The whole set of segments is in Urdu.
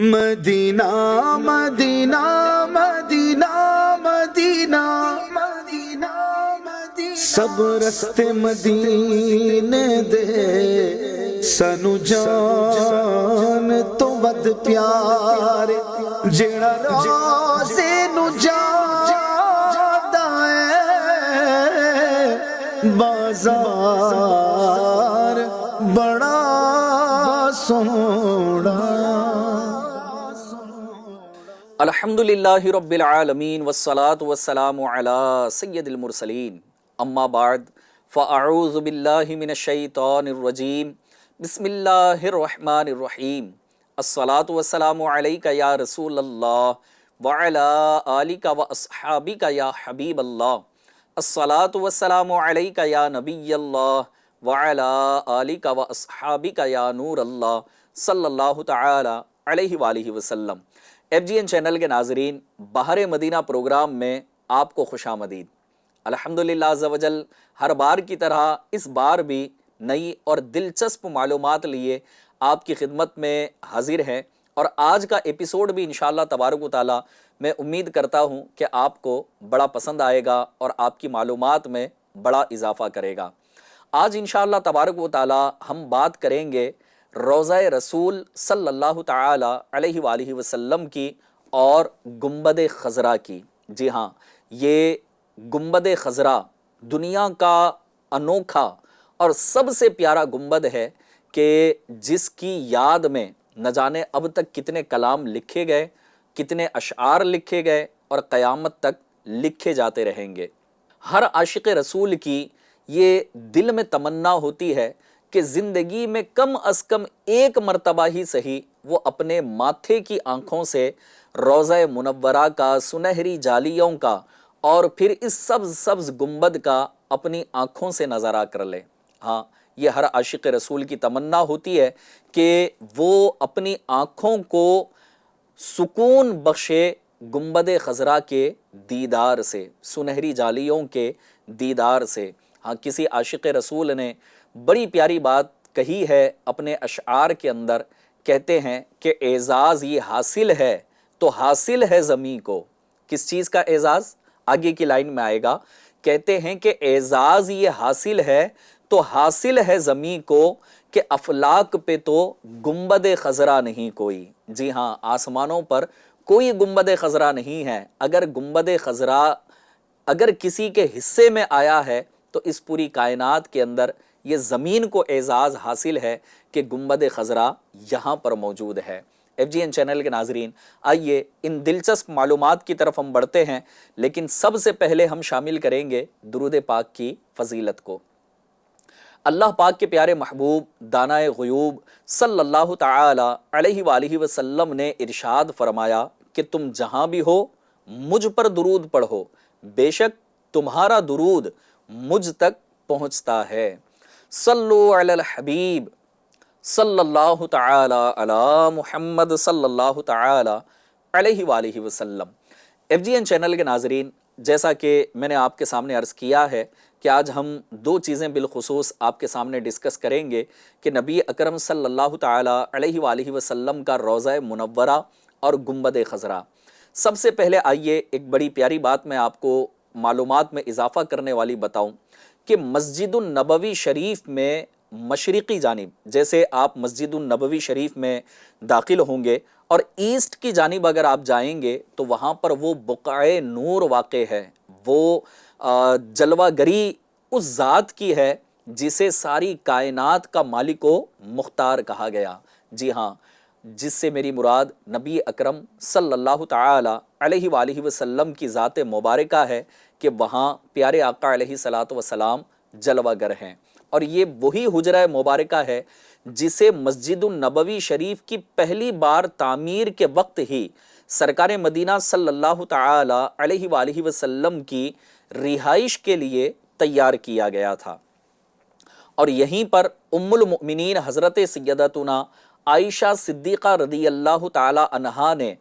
مدینہ مدینہ مدینہ مدینہ مدینہ مدینہ سب رستے مدینے دے سانو جان تو ود پیارے جڑا روزے نو جاندا ہے بازار بڑا سونا۔ الحمدللہ رب العالمین والصلاة والسلام علی سید المرسلین، اما بعد فاعوذ باللہ من الشیطان الرجیم، بسم اللہ الرحمن الرحیم۔ الصلاة والسلام علیک یا رسول اللہ وعلی آلک واصحابک یا حبیب اللہ۔ الصلاة والسلام علیک یا نبی اللہ وعلی آلک واصحابک یا نور اللہ صلی اللہ تعالی علیہ وآلہ وسلم۔ ایف جی این چینل کے ناظرین، بہار مدینہ پروگرام میں آپ کو خوش آمدید۔ الحمدللہ عز و جل ہر بار کی طرح اس بار بھی نئی اور دلچسپ معلومات لیے آپ کی خدمت میں حاضر ہیں، اور آج کا ایپیسوڈ بھی انشاءاللہ تبارک و تعالی میں امید کرتا ہوں کہ آپ کو بڑا پسند آئے گا اور آپ کی معلومات میں بڑا اضافہ کرے گا۔ آج انشاءاللہ تبارک و تعالی ہم بات کریں گے روضہ رسول صلی اللہ تعالی علیہ وآلہ وسلم کی اور گنبد خضرا کی۔ جی ہاں، یہ گنبد خضرا دنیا کا انوکھا اور سب سے پیارا گنبد ہے کہ جس کی یاد میں نہ جانے اب تک کتنے کلام لکھے گئے، کتنے اشعار لکھے گئے اور قیامت تک لکھے جاتے رہیں گے۔ ہر عاشق رسول کی یہ دل میں تمنا ہوتی ہے کہ زندگی میں کم از کم ایک مرتبہ ہی صحیح وہ اپنے ماتھے کی آنکھوں سے روضہ منورہ کا، سنہری جالیوں کا اور پھر اس سبز سبز گنبد کا اپنی آنکھوں سے نظارہ کر لے۔ ہاں، یہ ہر عاشق رسول کی تمنا ہوتی ہے کہ وہ اپنی آنکھوں کو سکون بخشے گنبد خضرا کے دیدار سے، سنہری جالیوں کے دیدار سے۔ ہاں، کسی عاشق رسول نے بڑی پیاری بات کہی ہے اپنے اشعار کے اندر، کہتے ہیں کہ اعزاز یہ حاصل ہے تو حاصل ہے زمیں کو۔ کس چیز کا اعزاز؟ آگے کی لائن میں آئے گا۔ کہتے ہیں کہ اعزاز یہ حاصل ہے تو حاصل ہے زمیں کو، کہ افلاک پہ تو گنبد خضرا نہیں کوئی۔ جی ہاں، آسمانوں پر کوئی گنبد خضرا نہیں ہے۔ اگر گنبد خضرا اگر کسی کے حصے میں آیا ہے تو اس پوری کائنات کے اندر یہ زمین کو اعزاز حاصل ہے کہ گنبد خضرا یہاں پر موجود ہے۔ ایف جی این چینل کے ناظرین، آئیے ان دلچسپ معلومات کی طرف ہم بڑھتے ہیں، لیکن سب سے پہلے ہم شامل کریں گے درود پاک کی فضیلت کو۔ اللہ پاک کے پیارے محبوب دانائے غیوب صلی اللہ تعالی علیہ وآلہ وسلم نے ارشاد فرمایا کہ تم جہاں بھی ہو مجھ پر درود پڑھو، بے شک تمہارا درود مجھ تک پہنچتا ہے۔ صلو علی الحبیب صلی اللہ تعالی علی محمد صلی اللہ تعالی علیہ وآلہ وسلم۔ ایف جی این چینل کے ناظرین، جیسا کہ میں نے آپ کے سامنے عرض کیا ہے کہ آج ہم دو چیزیں بالخصوص آپ کے سامنے ڈسکس کریں گے کہ نبی اکرم صلی اللہ تعالی علیہ وآلہ وسلم کا روضہ منورہ اور گنبد خضرا۔ سب سے پہلے آئیے ایک بڑی پیاری بات میں آپ کو معلومات میں اضافہ کرنے والی بتاؤں کہ مسجد النبوی شریف میں مشرقی جانب، جیسے آپ مسجد النبوی شریف میں داخل ہوں گے اور ایسٹ کی جانب اگر آپ جائیں گے تو وہاں پر وہ بقعہ نور واقع ہے۔ وہ جلوہ گری اس ذات کی ہے جسے ساری کائنات کا مالک و مختار کہا گیا۔ جی ہاں، جس سے میری مراد نبی اکرم صلی اللہ تعالی علیہ وآلہ وسلم کی ذات مبارکہ ہے کہ وہاں پیارے آقا علیہ الصلاۃ والسلام جلوہ گر ہیں، اور یہ وہی حجرہ مبارکہ ہے جسے مسجد النبوی شریف کی پہلی بار تعمیر کے وقت ہی سرکار مدینہ صلی اللہ تعالی علیہ وآلہ وسلم کی رہائش کے لیے تیار کیا گیا تھا، اور یہیں پر ام المؤمنین حضرت سیدتنا عائشہ صدیقہ رضی اللہ تعالی عنہا نے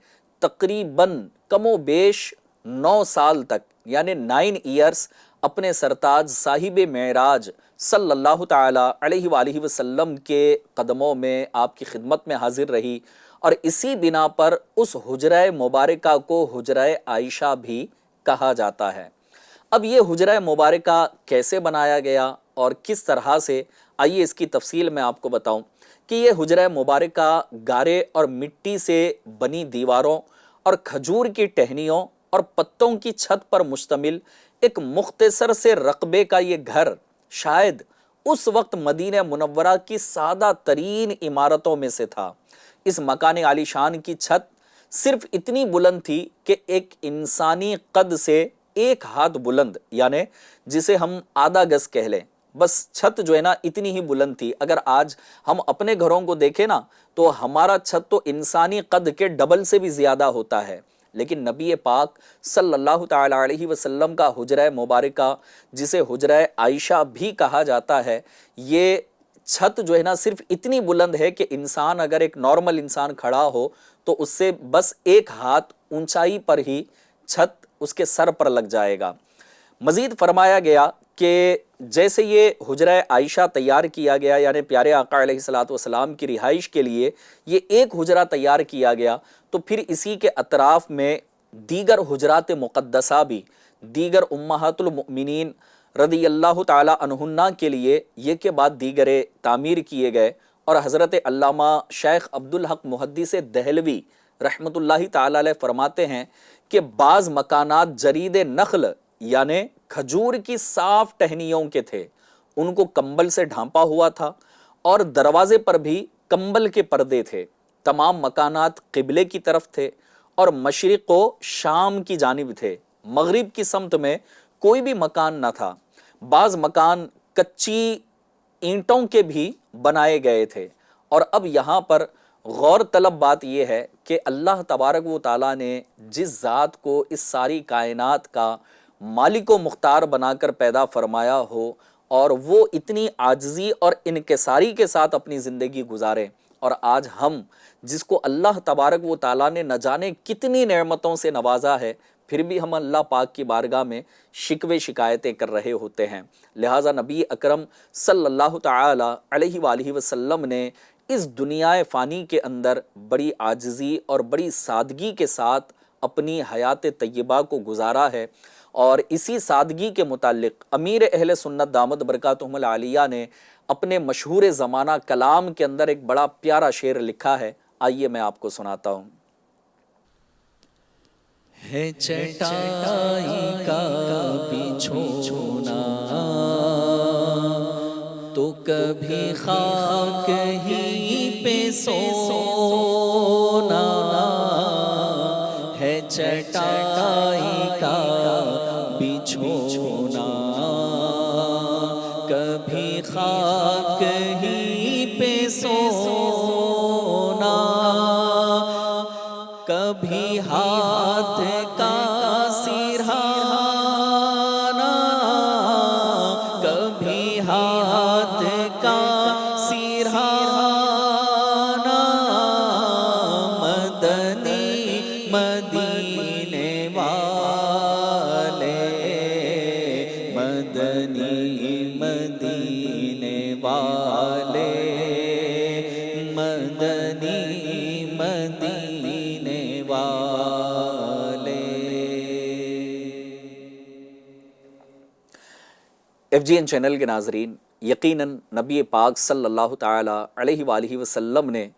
تقریباً کم و بیش 9 سال تک، یعنی 9 ایئرس اپنے سرتاج صاحب معراج صلی اللہ تعالی علیہ وآلہ وسلم کے قدموں میں آپ کی خدمت میں حاضر رہی، اور اسی بنا پر اس حجرہ مبارکہ کو حجرہ عائشہ بھی کہا جاتا ہے۔ اب یہ حجرہ مبارکہ کیسے بنایا گیا اور کس طرح سے، آئیے اس کی تفصیل میں آپ کو بتاؤں کہ یہ حجرہ مبارکہ گارے اور مٹی سے بنی دیواروں اور کھجور کی ٹہنیوں اور پتوں کی چھت پر مشتمل ایک مختصر سے رقبے کا یہ گھر شاید اس وقت مدینہ منورہ کی سادہ ترین عمارتوں میں سے تھا۔ اس مکان عالی شان کی چھت صرف اتنی بلند تھی کہ ایک انسانی قد سے 1 ہاتھ بلند، یعنی جسے ہم آدھا گز کہہ لیں، بس چھت جو ہے نا اتنی ہی بلند تھی۔ اگر آج ہم اپنے گھروں کو دیکھیں نا تو ہمارا چھت تو انسانی قد کے ڈبل سے بھی زیادہ ہوتا ہے، لیکن نبی پاک صلی اللہ تعالی علیہ وسلم کا حجرہ مبارکہ، جسے حجرہ عائشہ بھی کہا جاتا ہے، یہ چھت جو ہے نا صرف اتنی بلند ہے کہ انسان اگر ایک نارمل انسان کھڑا ہو تو اس سے بس 1 ہاتھ اونچائی پر ہی چھت اس کے سر پر لگ جائے گا۔ مزید فرمایا گیا کہ جیسے یہ حجرہ عائشہ تیار کیا گیا، یعنی پیارے آقا علیہ الصلوۃ والسلام کی رہائش کے لیے یہ ایک حجرہ تیار کیا گیا، تو پھر اسی کے اطراف میں دیگر حجرات مقدسہ بھی، دیگر امہات المؤمنین رضی اللہ تعالی عنہن کے لیے یہ کے بعد دیگر تعمیر کیے گئے۔ اور حضرت علامہ شیخ عبدالحق محدث دہلوی رحمۃ اللہ تعالی علیہ فرماتے ہیں کہ بعض مکانات جرید نخل یعنی کھجور کی صاف ٹہنیوں کے تھے، ان کو کمبل سے ڈھانپا ہوا تھا اور دروازے پر بھی کمبل کے پردے تھے۔ تمام مکانات قبلے کی طرف تھے اور مشرق و شام کی جانب تھے، مغرب کی سمت میں کوئی بھی مکان نہ تھا۔ بعض مکان کچی اینٹوں کے بھی بنائے گئے تھے۔ اور اب یہاں پر غور طلب بات یہ ہے کہ اللہ تبارک و تعالیٰ نے جس ذات کو اس ساری کائنات کا مالک و مختار بنا کر پیدا فرمایا ہو اور وہ اتنی عاجزی اور انکساری کے ساتھ اپنی زندگی گزارے، اور آج ہم جس کو اللہ تبارک و تعالیٰ نے نہ جانے کتنی نعمتوں سے نوازا ہے، پھر بھی ہم اللہ پاک کی بارگاہ میں شکوے شکایتیں کر رہے ہوتے ہیں۔ لہٰذا نبی اکرم صلی اللہ تعالی علیہ وآلہ وسلم نے اس دنیا فانی کے اندر بڑی عاجزی اور بڑی سادگی کے ساتھ اپنی حیات طیبہ کو گزارا ہے، اور اسی سادگی کے متعلق امیر اہل سنت دامت برکاتہم العالیہ نے اپنے مشہور زمانہ کلام کے اندر ایک بڑا پیارا شعر لکھا ہے، آئیے میں آپ کو سناتا ہوں۔ ہے چٹائی کا بچھونا تو کبھی خاک ہی پہ سونا، ہے چٹائی کا بچھونا کبھی خاک ہی پہ سونا، کبھی ہاتھ کا سرہانا، کبھی ہاتھ کا سرہانا، مدنی مدینے والے، مدنی مدینے والے، مدنی مدینے والے۔ ایف جی این چینل کے ناظرین، یقیناً نبی پاک صلی اللہ تعالی علیہ وآلہ وسلم نے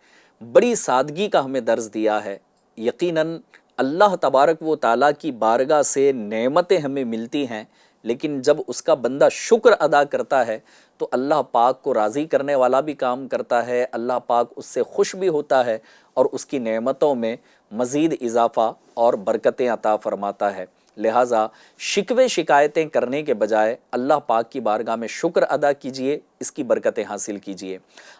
بڑی سادگی کا ہمیں درس دیا ہے۔ یقیناً اللہ تبارک و تعالیٰ کی بارگاہ سے نعمتیں ہمیں ملتی ہیں، لیکن جب اس کا بندہ شکر ادا کرتا ہے تو اللہ پاک کو راضی کرنے والا بھی کام کرتا ہے، اللہ پاک اس سے خوش بھی ہوتا ہے اور اس کی نعمتوں میں مزید اضافہ اور برکتیں عطا فرماتا ہے۔ لہٰذا شکوے شکایتیں کرنے کے بجائے اللہ پاک کی بارگاہ میں شکر ادا کیجئے، اس کی برکتیں حاصل کیجئے۔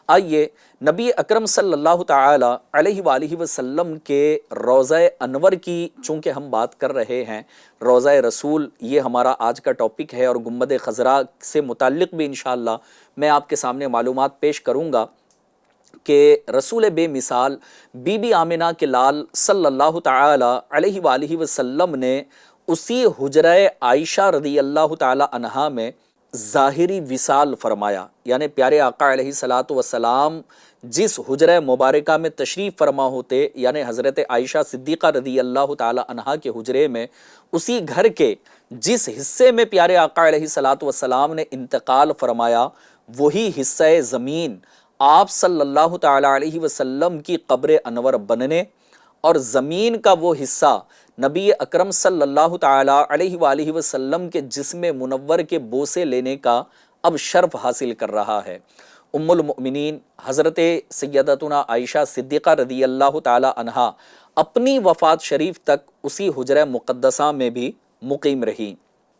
آئیے نبی اکرم صلی اللہ تعالی علیہ وآلہ وسلم کے روضہ انور کی چونکہ ہم بات کر رہے ہیں، روضہ رسول یہ ہمارا آج کا ٹاپک ہے، اور گنبد خضراء سے متعلق بھی انشاءاللہ میں آپ کے سامنے معلومات پیش کروں گا کہ رسول بے مثال بی بی آمنہ کے لال صلی اللہ تعالی علیہ وآلہ وسلم نے اسی حجرہ عائشہ رضی اللہ تعالی عنہا میں ظاہری وصال فرمایا، یعنی پیارے آقا علیہ الصلوۃ والسلام جس حجرہ مبارکہ میں تشریف فرما ہوتے یعنی حضرت عائشہ صدیقہ رضی اللہ تعالی عنہا کے حجرے میں، اسی گھر کے جس حصے میں پیارے آقا علیہ الصلوۃ والسلام نے انتقال فرمایا، وہی حصہ زمین آپ صلی اللہ تعالی علیہ وسلم کی قبر انور بننے اور زمین کا وہ حصہ نبی اکرم صلی اللہ تعالی علیہ وآلہ وسلم کے جسم منور کے بوسے لینے کا اب شرف حاصل کر رہا ہے۔ ام المؤمنین حضرت سیدتنا عائشہ صدیقہ رضی اللہ تعالی عنہا اپنی وفات شریف تک اسی حجرہ مقدسہ میں بھی مقیم رہی۔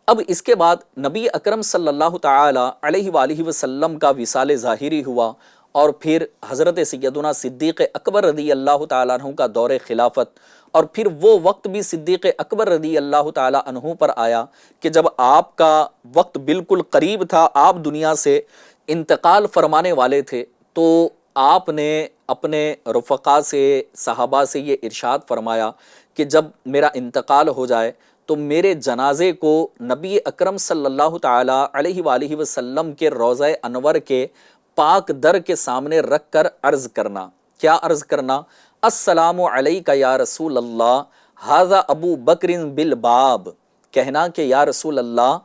اب اس کے بعد نبی اکرم صلی اللہ تعالی علیہ وآلہ وسلم کا وصال ظاہری ہوا، اور پھر حضرت سیدنا صدیق اکبر رضی اللہ تعالیٰ عنہ کا دور خلافت، اور پھر وہ وقت بھی صدیق اکبر رضی اللہ تعالیٰ عنہ پر آیا کہ جب آپ کا وقت بالکل قریب تھا، آپ دنیا سے انتقال فرمانے والے تھے، تو آپ نے اپنے رفقا سے، صحابہ سے یہ ارشاد فرمایا کہ جب میرا انتقال ہو جائے تو میرے جنازے کو نبی اکرم صلی اللہ تعالی علیہ وآلہ وسلم کے روضہ انور کے پاک در کے سامنے رکھ کر عرض کرنا۔ کیا عرض کرنا؟ السلام علیک یا رسول اللہ، ھذا ابو بکر بالباب، کہنا کہ یا رسول اللہ،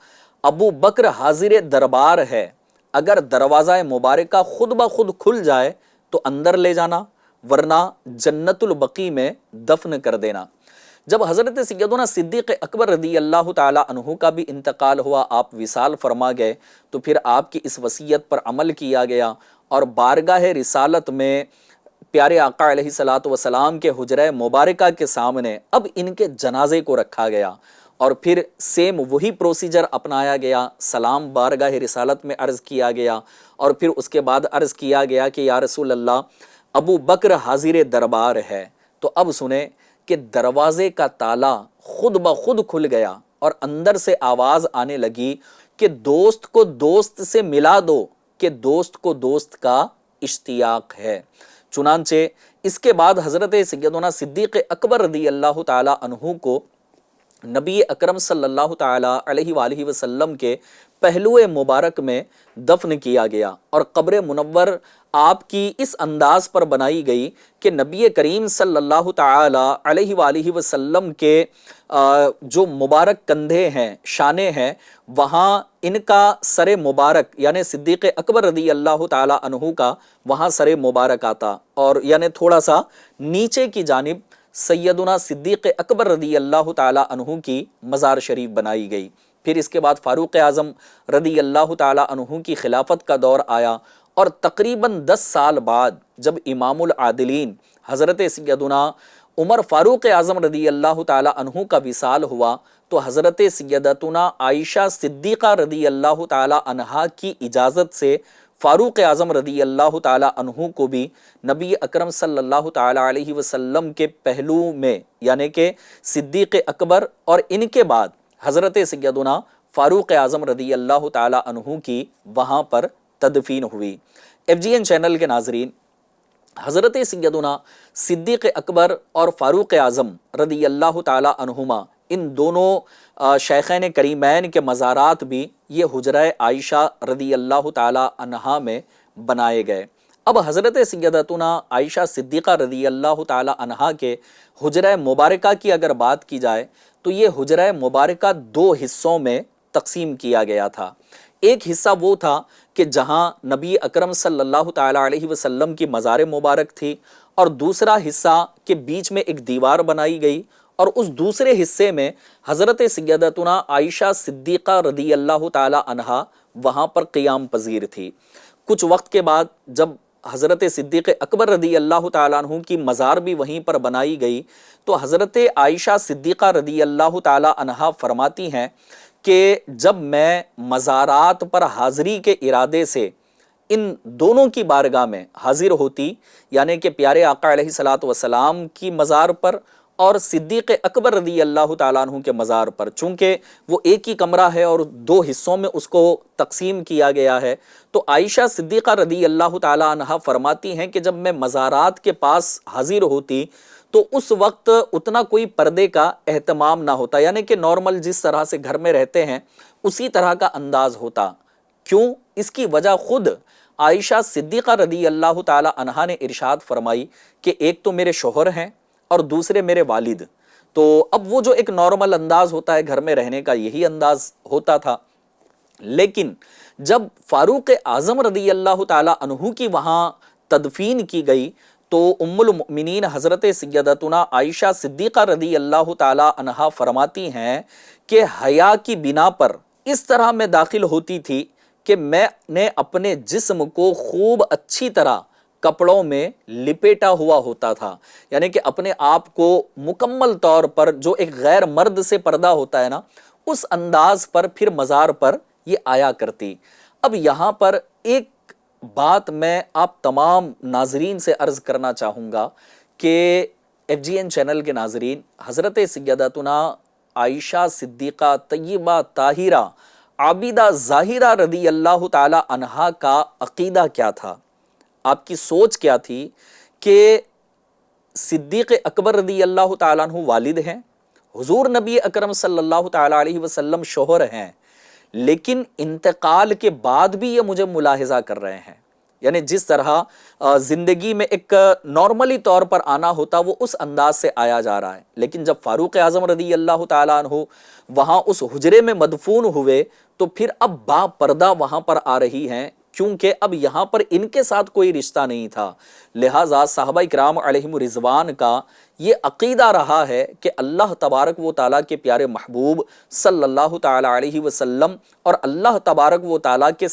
ابو بکر حاضر دربار ہے، اگر دروازہ مبارکہ خود بخود کھل جائے تو اندر لے جانا، ورنہ جنت البقیع میں دفن کر دینا۔ جب حضرت سیدنا صدیق اکبر رضی اللہ تعالی عنہ کا بھی انتقال ہوا، آپ وصال فرما گئے، تو پھر آپ کی اس وصیت پر عمل کیا گیا اور بارگاہ رسالت میں پیارے آقا علیہ الصلوۃ والسلام کے حجرہ مبارکہ کے سامنے اب ان کے جنازے کو رکھا گیا، اور پھر سیم وہی پروسیجر اپنایا گیا، سلام بارگاہ رسالت میں عرض کیا گیا، اور پھر اس کے بعد عرض کیا گیا کہ یا رسول اللہ، ابو بکر حاضر دربار ہے۔ تو اب سنیں کہ دروازے کا تالا خود بخود کھل گیا اور اندر سے آواز آنے لگی کہ دوست کو دوست سے ملا دو، کہ دوست کو دوست کا اشتیاق ہے۔ چنانچہ اس کے بعد حضرت سیدنا صدیق اکبر رضی اللہ تعالی عنہ کو نبی اکرم صلی اللہ تعالی علیہ وآلہ وسلم کے پہلو مبارک میں دفن کیا گیا، اور قبر منور آپ کی اس انداز پر بنائی گئی کہ نبی کریم صلی اللہ تعالی علیہ وآلہ وسلم کے جو مبارک کندھے ہیں، شانے ہیں، وہاں ان کا سر مبارک یعنی صدیق اکبر رضی اللہ تعالی عنہ کا وہاں سر مبارک آتا، اور یعنی تھوڑا سا نیچے کی جانب سیدنا صدیق اکبر رضی اللہ تعالی عنہ کی مزار شریف بنائی گئی۔ پھر اس کے بعد فاروق اعظم رضی اللہ تعالی عنہ کی خلافت کا دور آیا، اور تقریباً 10 سال بعد جب امام العادلین حضرت سیدنا عمر فاروق اعظم رضی اللہ تعالی عنہ کا وصال ہوا، تو حضرت سیدتنا عائشہ صدیقہ رضی اللہ تعالی عنہا کی اجازت سے فاروق اعظم رضی اللہ تعالی عنہ کو بھی نبی اکرم صلی اللہ تعالی علیہ وسلم کے پہلو میں یعنی کہ صدیق اکبر اور ان کے بعد حضرت سیدنا فاروق اعظم رضی اللہ تعالی عنہ کی وہاں پر تدفین ہوئی۔ ایف جی این چینل کے ناظرین، حضرت سیدنا صدیق اکبر اور فاروق اعظم رضی اللہ تعالی عنہما، ان دونوں شیخین کریمین کے مزارات بھی یہ حجرہ عائشہ رضی اللہ تعالی عنہا میں بنائے گئے۔ اب حضرت سیدتنا عائشہ صدیقہ رضی اللہ تعالی عنہا کے حجرہ مبارکہ کی اگر بات کی جائے تو یہ حجرہ مبارکہ 2 حصوں میں تقسیم کیا گیا تھا۔ ایک حصہ وہ تھا کہ جہاں نبی اکرم صلی اللہ تعالی علیہ وسلم کی مزار مبارک تھی، اور دوسرا حصہ کہ بیچ میں ایک دیوار بنائی گئی، اور اس دوسرے حصے میں حضرت سیدتنا عائشہ صدیقہ رضی اللہ تعالی عنہا وہاں پر قیام پذیر تھی۔ کچھ وقت کے بعد جب حضرت صدیق اکبر رضی اللہ تعالیٰ عنہ کی مزار بھی وہیں پر بنائی گئی، تو حضرت عائشہ صدیقہ رضی اللہ تعالیٰ عنہا فرماتی ہیں کہ جب میں مزارات پر حاضری کے ارادے سے ان دونوں کی بارگاہ میں حاضر ہوتی، یعنی کہ پیارے آقا علیہ الصلوۃ والسلام کی مزار پر اور صدیق اکبر رضی اللہ تعالیٰ عنہ کے مزار پر، چونکہ وہ ایک ہی کمرہ ہے اور 2 حصوں میں اس کو تقسیم کیا گیا ہے، تو عائشہ صدیقہ رضی اللہ تعالیٰ عنہ فرماتی ہیں کہ جب میں مزارات کے پاس حاضر ہوتی تو اس وقت اتنا کوئی پردے کا اہتمام نہ ہوتا، یعنی کہ نارمل جس طرح سے گھر میں رہتے ہیں اسی طرح کا انداز ہوتا۔ کیوں؟ اس کی وجہ خود عائشہ صدیقہ رضی اللہ تعالی عنہا نے ارشاد فرمائی کہ ایک تو میرے شوہر ہیں اور دوسرے میرے والد. تو اب وہ جو ایک نارمل انداز ہوتا ہے گھر میں رہنے کا، یہی انداز ہوتا تھا. لیکن جب فاروق اعظم رضی اللہ تعالی عنہ کی وہاں تدفین کی گئی تو ام المؤمنین حضرت سیدتنا عائشہ صدیقہ رضی اللہ تعالی عنہا فرماتی ہیں کہ حیا کی بنا پر اس طرح میں داخل ہوتی تھی کہ میں نے اپنے جسم کو خوب اچھی طرح کپڑوں میں لپیٹا ہوا ہوتا تھا، یعنی کہ اپنے آپ کو مکمل طور پر جو ایک غیر مرد سے پردہ ہوتا ہے نا، اس انداز پر پھر مزار پر یہ آیا کرتی. اب یہاں پر ایک بات میں آپ تمام ناظرین سے عرض کرنا چاہوں گا کہ ایف جی این چینل کے ناظرین، حضرت سیدتنا عائشہ صدیقہ طیبہ طاہرہ عابدہ ظاہرہ رضی اللہ تعالی عنہا کا عقیدہ کیا تھا، آپ کی سوچ کیا تھی کہ صدیق اکبر رضی اللہ تعالیٰ عنہ والد ہیں، حضور نبی اکرم صلی اللہ تعالیٰ علیہ وسلم شوہر ہیں، لیکن انتقال کے بعد بھی یہ مجھے ملاحظہ کر رہے ہیں. یعنی جس طرح زندگی میں ایک نارملی طور پر آنا ہوتا وہ اس انداز سے آیا جا رہا ہے. لیکن جب فاروق اعظم رضی اللہ تعالیٰ عنہ وہاں اس حجرے میں مدفون ہوئے تو پھر اب با پردہ وہاں پر آ رہی ہیں، کیونکہ اب یہاں پر ان کے ساتھ کوئی رشتہ نہیں تھا. لہٰذا صحابہ کرام علیہم رضوان کا یہ عقیدہ رہا ہے کہ اللہ تبارک و تعالیٰ کے پیارے محبوب صلی اللہ تعالیٰ علیہ وسلم اور اللہ تبارک و تعالیٰ کے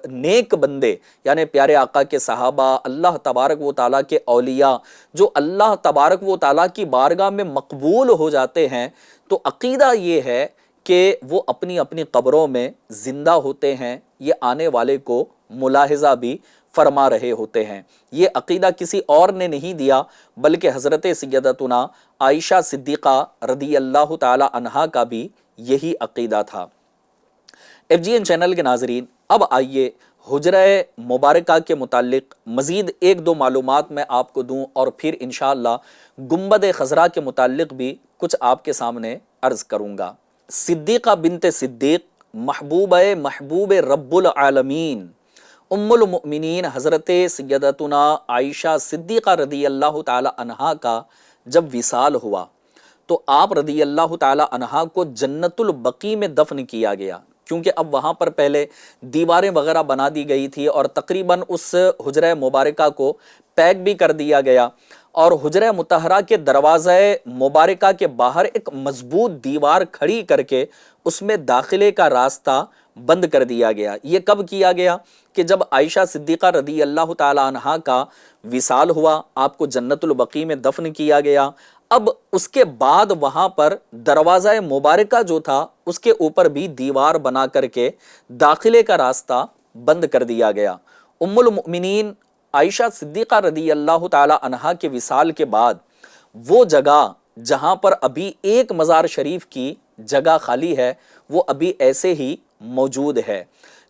نیک بندے یعنی پیارے آقا کے صحابہ، اللہ تبارک و تعالیٰ کے اولیاء جو اللہ تبارک و تعالیٰ کی بارگاہ میں مقبول ہو جاتے ہیں، تو عقیدہ یہ ہے کہ وہ اپنی اپنی قبروں میں زندہ ہوتے ہیں، یہ آنے والے کو ملاحظہ بھی فرما رہے ہوتے ہیں. یہ عقیدہ کسی اور نے نہیں دیا بلکہ حضرت سیدتنا عائشہ صدیقہ رضی اللہ تعالی عنہا کا بھی یہی عقیدہ تھا. ایف جی این چینل کے ناظرین، اب آئیے حجرہ مبارکہ کے متعلق مزید ایک دو معلومات میں آپ کو دوں اور پھر انشاءاللہ گنبد خضرا کے متعلق بھی کچھ آپ کے سامنے عرض کروں گا. صدیقہ بنت صدیق محبوب رب العالمین ام المؤمنین حضرت سیدتنا عائشہ صدیقہ رضی اللہ تعالی عنہا کا جب وصال ہوا تو آپ رضی اللہ تعالی عنہا کو جنت البقیع میں دفن کیا گیا، کیونکہ اب وہاں پر پہلے دیواریں وغیرہ بنا دی گئی تھی اور تقریباً اس حجرہ مبارکہ کو پیک بھی کر دیا گیا، اور حجرہ مطہرہ کے دروازہ مبارکہ کے باہر ایک مضبوط دیوار کھڑی کر کے اس میں داخلے کا راستہ بند کر دیا گیا. یہ کب کیا گیا کہ جب عائشہ صدیقہ رضی اللہ تعالی عنہا کا وصال ہوا، آپ کو جنت البقیع میں دفن کیا گیا. اب اس کے بعد وہاں پر دروازہ مبارکہ جو تھا اس کے اوپر بھی دیوار بنا کر کے داخلے کا راستہ بند کر دیا گیا. ام المؤمنین عائشہ صدیقہ رضی اللہ تعالی عنہا کے وصال کے بعد وہ جگہ جہاں پر ابھی ایک مزار شریف کی جگہ خالی ہے وہ ابھی ایسے ہی موجود ہے.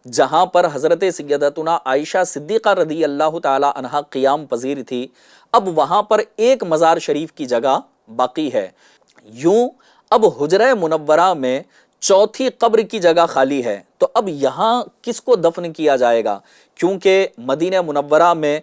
جہاں پر حضرت سیدتنا عائشہ صدیقہ رضی اللہ تعالی عنہا قیام پذیر تھی، اب وہاں پر ایک مزار شریف کی جگہ باقی ہے. یوں اب حجرہ منورہ میں چوتھی قبر کی جگہ خالی ہے، تو اب یہاں کس کو دفن کیا جائے گا؟ کیونکہ مدینہ منورہ میں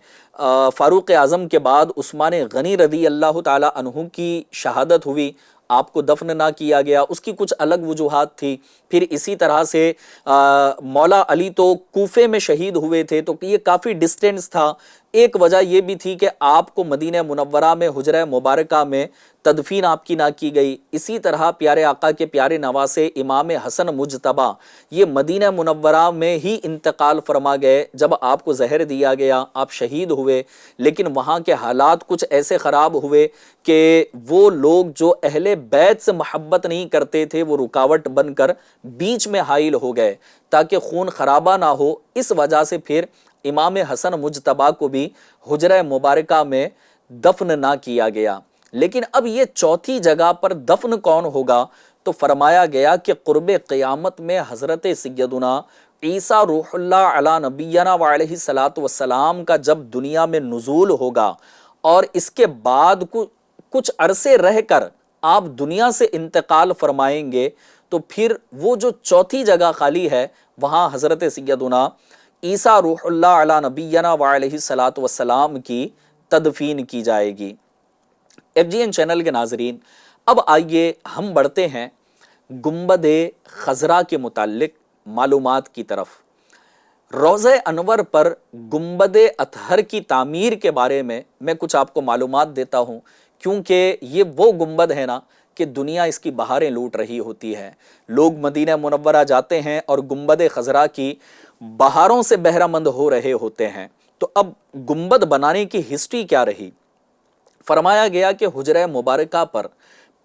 فاروق اعظم کے بعد عثمان غنی رضی اللہ تعالی عنہ کی شہادت ہوئی، آپ کو دفن نہ کیا گیا، اس کی کچھ الگ وجوہات تھی. پھر اسی طرح سے مولا علی تو کوفے میں شہید ہوئے تھے، تو یہ کافی ڈسٹینس تھا. ایک وجہ یہ بھی تھی کہ آپ کو مدینہ منورہ میں حجرہ مبارکہ میں تدفین آپ کی نہ کی گئی. اسی طرح پیارے آقا کے پیارے نواسے امام حسن مجتبی یہ مدینہ منورہ میں ہی انتقال فرما گئے. جب آپ کو زہر دیا گیا آپ شہید ہوئے، لیکن وہاں کے حالات کچھ ایسے خراب ہوئے کہ وہ لوگ جو اہل بیت سے محبت نہیں کرتے تھے وہ رکاوٹ بن کر بیچ میں حائل ہو گئے تاکہ خون خرابہ نہ ہو. اس وجہ سے پھر امام حسن مجتبی کو بھی حجرہ مبارکہ میں دفن نہ کیا گیا. لیکن اب یہ چوتھی جگہ پر دفن کون ہوگا؟ تو فرمایا گیا کہ قرب قیامت میں حضرت سیدنا عیسیٰ روح اللہ علی نبینا وعلیہ الصلاۃ والسلام کا جب دنیا میں نزول ہوگا اور اس کے بعد کچھ عرصے رہ کر آپ دنیا سے انتقال فرمائیں گے، تو پھر وہ جو چوتھی جگہ خالی ہے وہاں حضرت سیدنا عیسیٰ روح اللہ علی نبینا و علیہ الصلاۃ والسلام کی تدفین کی جائے گی۔ FGN چینل کے ناظرین، اب آئیے ہم بڑھتے ہیں گنبد خضرا کے متعلق معلومات کی طرف۔ روضہ انور پر گنبد اطہر کی تعمیر کے بارے میں کچھ آپ کو معلومات دیتا ہوں، کیونکہ یہ وہ گنبد ہے نا کہ دنیا اس کی بہاریں لوٹ رہی ہوتی ہے۔ لوگ مدینہ منورہ جاتے ہیں اور گنبد خضرا کی بہاروں سے بہرہ مند ہو رہے ہوتے ہیں۔ تو اب گنبد بنانے کی ہسٹری کیا رہی؟ فرمایا گیا کہ حجرہ مبارکہ پر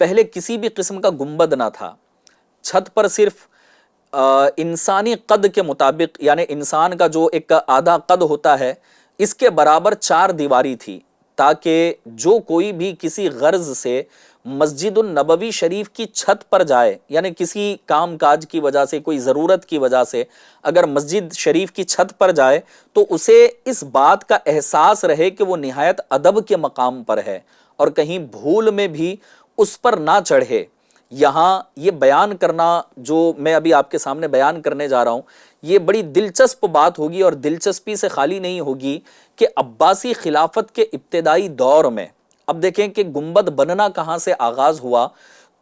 پہلے کسی بھی قسم کا گنبد نہ تھا، چھت پر صرف انسانی قد کے مطابق، یعنی انسان کا جو ایک آدھا قد ہوتا ہے اس کے برابر 4 دیواری تھی، تاکہ جو کوئی بھی کسی غرض سے مسجد النبوی شریف کی چھت پر جائے، یعنی کسی کام کاج کی وجہ سے، کوئی ضرورت کی وجہ سے اگر مسجد شریف کی چھت پر جائے تو اسے اس بات کا احساس رہے کہ وہ نہایت ادب کے مقام پر ہے اور کہیں بھول میں بھی اس پر نہ چڑھے۔ یہاں یہ بیان کرنا جو میں ابھی آپ کے سامنے بیان کرنے جا رہا ہوں، یہ بڑی دلچسپ بات ہوگی اور دلچسپی سے خالی نہیں ہوگی کہ عباسی خلافت کے ابتدائی دور میں، اب دیکھیں کہ گنبد بننا کہاں سے آغاز ہوا،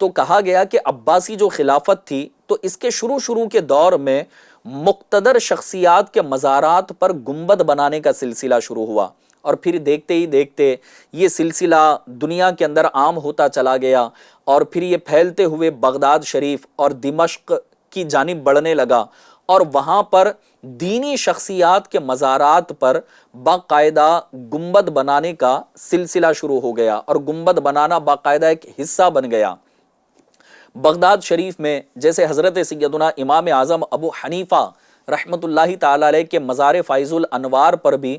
تو کہا گیا کہ عباسی جو خلافت تھی تو اس کے شروع کے دور میں مقتدر شخصیات کے مزارات پر گنبد بنانے کا سلسلہ شروع ہوا، اور پھر دیکھتے ہی دیکھتے یہ سلسلہ دنیا کے اندر عام ہوتا چلا گیا، اور پھر یہ پھیلتے ہوئے بغداد شریف اور دمشق کی جانب بڑھنے لگا، اور وہاں پر دینی شخصیات کے مزارات پر باقاعدہ گنبد بنانے کا سلسلہ شروع ہو گیا، اور گنبد بنانا باقاعدہ ایک حصہ بن گیا۔ بغداد شریف میں جیسے حضرت سیدنا امام اعظم ابو حنیفہ رحمۃ اللہ تعالی علیہ کے مزار فائز الانوار پر بھی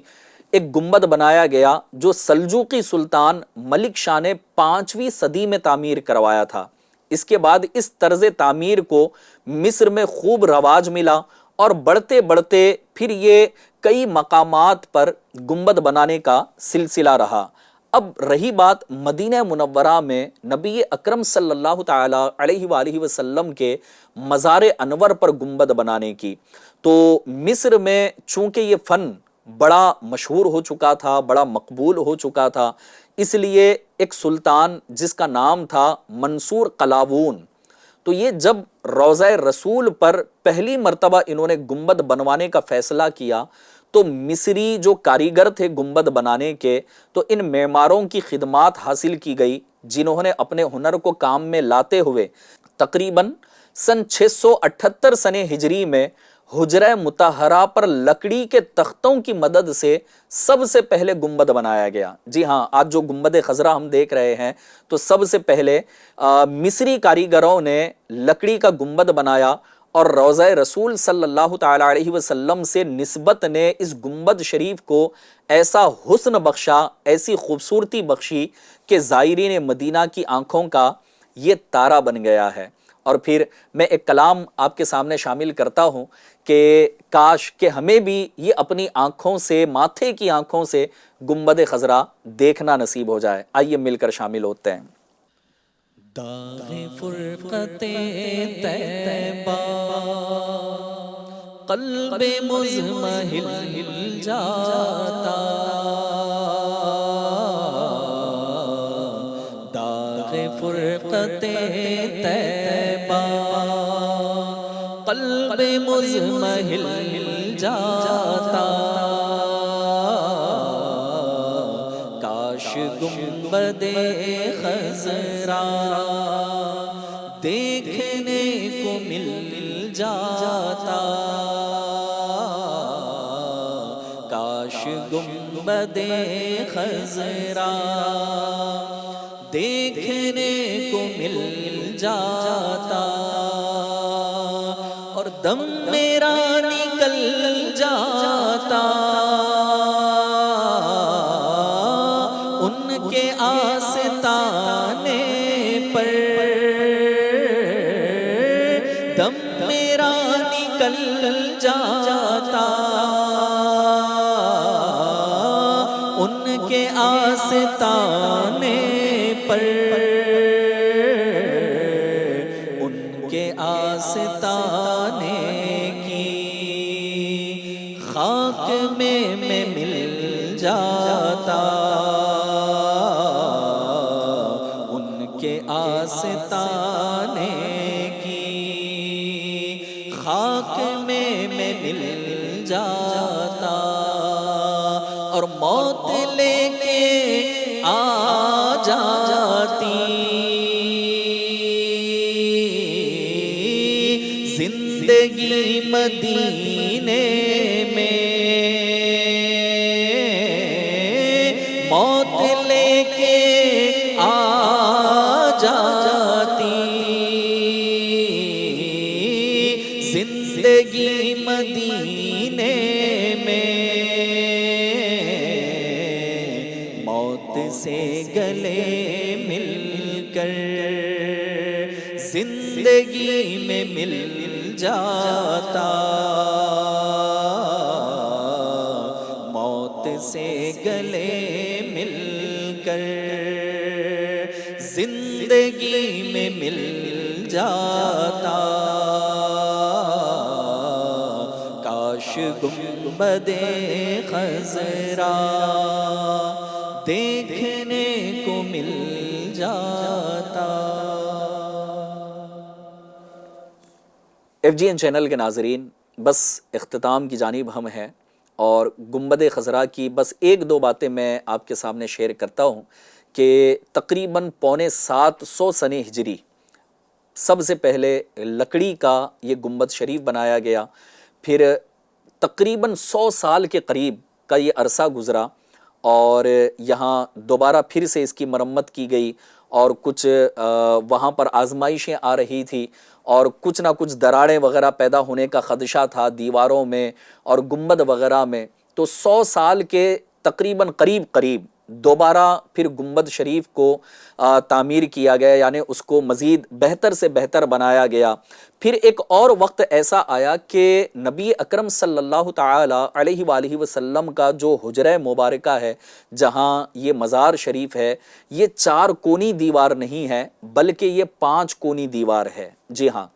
ایک گنبد بنایا گیا، جو سلجوقی سلطان ملک شاہ نے 5ویں صدی میں تعمیر کروایا تھا۔ اس کے بعد اس طرز تعمیر کو مصر میں خوب رواج ملا، اور بڑھتے بڑھتے پھر یہ کئی مقامات پر گنبد بنانے کا سلسلہ رہا۔ اب رہی بات مدینہ منورہ میں نبی اکرم صلی اللہ تعالی علیہ وآلہ وسلم کے مزار انور پر گنبد بنانے کی، تو مصر میں چونکہ یہ فن بڑا مشہور ہو چکا تھا، بڑا مقبول ہو چکا تھا، اس لیے ایک سلطان جس کا نام تھا منصور قلاوون، تو یہ جب روضہ رسول پر پہلی مرتبہ انہوں نے گنبد بنوانے کا فیصلہ کیا، تو مصری جو کاریگر تھے گنبد بنانے کے، تو ان معماروں کی خدمات حاصل کی گئی، جنہوں نے اپنے ہنر کو کام میں لاتے ہوئے تقریباً سن 678 سن ہجری میں حجرہ مطہرہ پر لکڑی کے تختوں کی مدد سے سب سے پہلے گنبد بنایا گیا۔ جی ہاں، آج جو گنبد خضرا ہم دیکھ رہے ہیں تو سب سے پہلے مصری کاریگروں نے لکڑی کا گنبد بنایا، اور روضہ رسول صلی اللہ تعالی علیہ وسلم سے نسبت نے اس گنبد شریف کو ایسا حسن بخشا، ایسی خوبصورتی بخشی کہ زائرین مدینہ کی آنکھوں کا یہ تارا بن گیا ہے۔ اور پھر میں ایک کلام آپ کے سامنے شامل کرتا ہوں کہ کاش کہ ہمیں بھی یہ اپنی آنکھوں سے، ماتھے کی آنکھوں سے گنبد خضرا دیکھنا نصیب ہو جائے۔ آئیے مل کر شامل ہوتے ہیں۔ داغ فرقت طیبہ قلب مضمحل جاتا، داغ فرقت طیبہ قلب مضمحل جاتا، کاش گنبد خضرا دیکھنے کو مل جاتا، کاش گنبد خضرا دیکھنے کو مل جاتا، اور دم میرا نکل جاتا ان کے آستانے پر، دم میرا نکل جاتا ان کے آستانے پر، ان کے آستانے کی آستانے کی خاک میں مل جاتا اور موت لے کے آ جاتی، زندگی مدینے میں موت لے کے آ جاتی، زندگی مدینے میں موت سے گلے مل کر زندگی میں مل جاتا، موت سے گلے مل کر زندگی میں مل جاتا، کاش گنبد خضرا دیکھنے کو مل جاتا۔ ایف جی این چینل کے ناظرین، بس اختتام کی جانب ہم ہیں اور گنبد خضرا کی بس ایک دو باتیں میں آپ کے سامنے شیئر کرتا ہوں کہ تقریباً 750 سنہ ہجری سب سے پہلے لکڑی کا یہ گنبد شریف بنایا گیا، پھر تقریباً 100 سال کے قریب کا یہ عرصہ گزرا اور یہاں دوبارہ پھر سے اس کی مرمت کی گئی اور کچھ وہاں پر آزمائشیں آ رہی تھی اور کچھ نہ کچھ دراڑیں وغیرہ پیدا ہونے کا خدشہ تھا دیواروں میں اور گنبد وغیرہ میں، تو 100 سال کے تقریباً قریب دوبارہ پھر گنبد شریف کو تعمیر کیا گیا، یعنی اس کو مزید بہتر سے بہتر بنایا گیا۔ پھر ایک اور وقت ایسا آیا کہ نبی اکرم صلی اللہ تعالی علیہ وآلہ وسلم کا جو حجرہ مبارکہ ہے، جہاں یہ مزار شریف ہے، یہ 4 کونی دیوار نہیں ہے بلکہ یہ 5 کونی دیوار ہے۔ جی ہاں،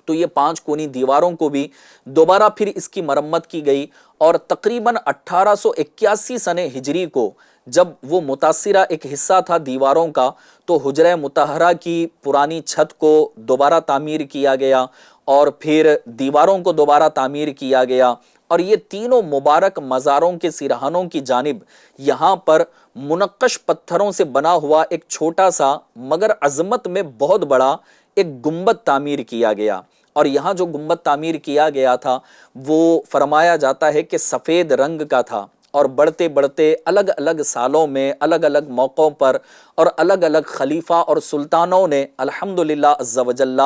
تو یہ 5 کونی دیواروں کو بھی دوبارہ پھر اس کی مرمت کی گئی اور تقریباً 1881 سنہ ہجری کو جب وہ متاثرہ ایک حصہ تھا دیواروں کا، تو حجرہ مطہرہ کی پرانی چھت کو دوبارہ تعمیر کیا گیا اور پھر دیواروں کو دوبارہ تعمیر کیا گیا، اور یہ تینوں مبارک مزاروں کے سرہانوں کی جانب یہاں پر منقش پتھروں سے بنا ہوا ایک چھوٹا سا مگر عظمت میں بہت بڑا ایک گنبد تعمیر کیا گیا، اور یہاں جو گنبد تعمیر کیا گیا تھا وہ فرمایا جاتا ہے کہ سفید رنگ کا تھا، اور بڑھتے بڑھتے الگ الگ سالوں میں الگ الگ موقعوں پر اور الگ الگ خلیفہ اور سلطانوں نے الحمدللہ عز و جل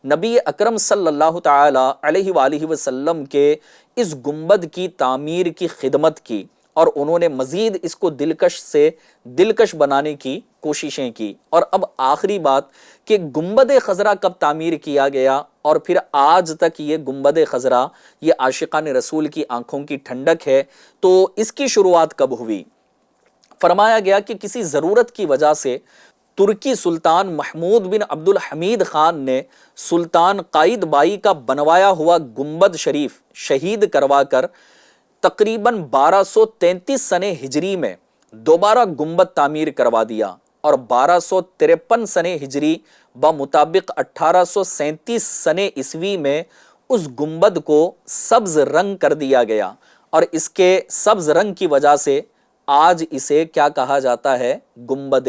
نبی اکرم صلی اللہ تعالی علیہ وآلہ وسلم کے اس گنبد کی تعمیر کی خدمت کی، اور انہوں نے مزید اس کو دلکش سے دلکش بنانے کی کوششیں کی۔ اور اب آخری بات کہ گنبد خضرا کب تعمیر کیا گیا، اور پھر آج تک یہ گنبد خضرا یہ عاشقان رسول کی آنکھوں کی ٹھنڈک ہے، تو اس کی شروعات کب ہوئی؟ فرمایا گیا کہ کسی ضرورت کی وجہ سے ترکی سلطان محمود بن عبد الحمید خان نے سلطان قائد بائی کا بنوایا ہوا گنبد شریف شہید کروا کر تقریباً 1233 سنہ ہجری میں دوبارہ گنبد تعمیر کروا دیا، اور 1253 سنہ ہجری بمطابق 1837 سنہ عیسوی میں اس گنبد کو سبز رنگ کر دیا گیا، اور اس کے سبز رنگ کی وجہ سے آج اسے کیا کہا جاتا ہے؟ گنبد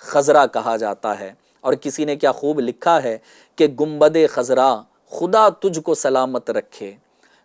خضرا کہا جاتا ہے۔ اور کسی نے کیا خوب لکھا ہے کہ گنبد خضرا خدا تجھ کو سلامت رکھے،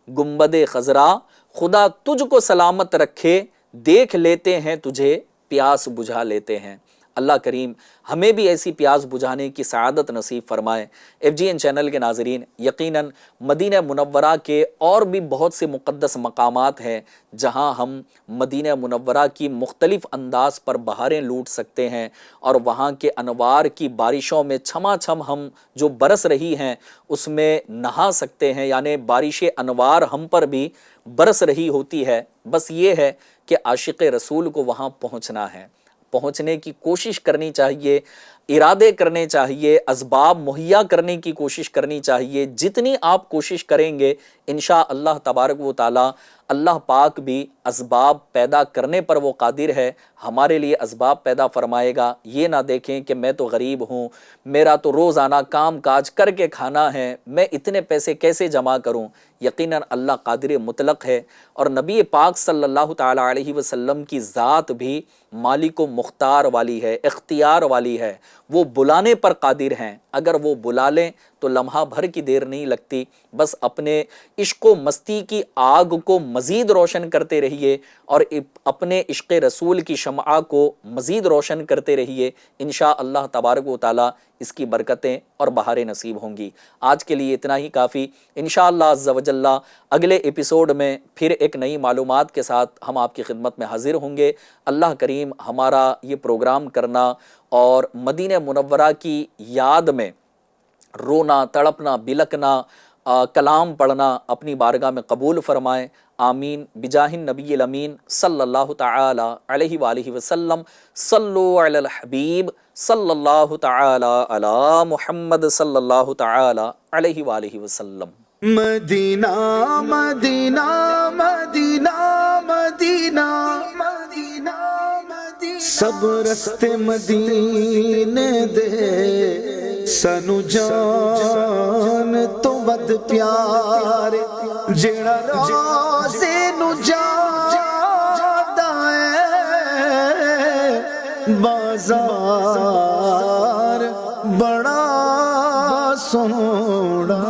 گنبد خضرا خدا تجھ کو سلامت رکھے، دیکھ لیتے ہیں تجھے پیاس بجھا لیتے ہیں۔ اللہ کریم ہمیں بھی ایسی پیاس بجھانے کی سعادت نصیب فرمائے۔ ایف جی این چینل کے ناظرین، یقیناً مدینہ منورہ کے اور بھی بہت سے مقدس مقامات ہیں جہاں ہم مدینہ منورہ کی مختلف انداز پر بہاریں لوٹ سکتے ہیں، اور وہاں کے انوار کی بارشوں میں چھما چھم ہم جو برس رہی ہیں اس میں نہا سکتے ہیں، یعنی بارش انوار ہم پر بھی برس رہی ہوتی ہے۔ بس یہ ہے کہ عاشق رسول کو وہاں پہنچنا ہے، پہنچنے کی کوشش کرنی چاہیے، ارادے کرنے چاہیے، اسباب مہیا کرنے کی کوشش کرنی چاہیے۔ جتنی آپ کوشش کریں گے انشاءاللہ تبارک و تعالی اللہ پاک بھی اسباب پیدا کرنے پر وہ قادر ہے۔ ہمارے لیے اسباب پیدا فرمائے گا. یہ نہ دیکھیں کہ میں تو غریب ہوں, میرا تو روزانہ کام کاج کر کے کھانا ہے, میں اتنے پیسے کیسے جمع کروں. یقیناً اللہ قادر مطلق ہے, اور نبی پاک صلی اللہ تعالی علیہ وسلم کی ذات بھی مالک و مختار والی ہے, اختیار والی ہے. وہ بلانے پر قادر ہیں, اگر وہ بلا لیں تو لمحہ بھر کی دیر نہیں لگتی. بس اپنے عشق و مستی کی آگ کو مزید روشن کرتے رہیے, اور اپنے عشق رسول کی شمع کو مزید روشن کرتے رہیے. انشاءاللہ تبارک و تعالی اس کی برکتیں اور بہاریں نصیب ہوں گی. آج کے لیے اتنا ہی کافی. انشاءاللہ عز و جل اگلے ایپیسوڈ میں پھر ایک نئی معلومات کے ساتھ ہم آپ کی خدمت میں حاضر ہوں گے. اللہ کریم ہمارا یہ پروگرام کرنا اور مدینہ منورہ کی یاد میں رونا, تڑپنا, بلکنا, کلام پڑھنا اپنی بارگاہ میں قبول فرمائے. آمین بجاہ النبی الامین صلی اللہ تعالی علیہ وآلہ وسلم. صلو علی الحبیب صلی اللہ تعالی علی محمد صلی اللہ تعالی علیہ وآلہ وسلم. مدینہ مدینہ مدینہ مدینہ مدینہ مدینہ سب رستے مدینے دے سانو جان تو ود پیار جیڑا روزے نو جادا ہے بازار بڑا سونا.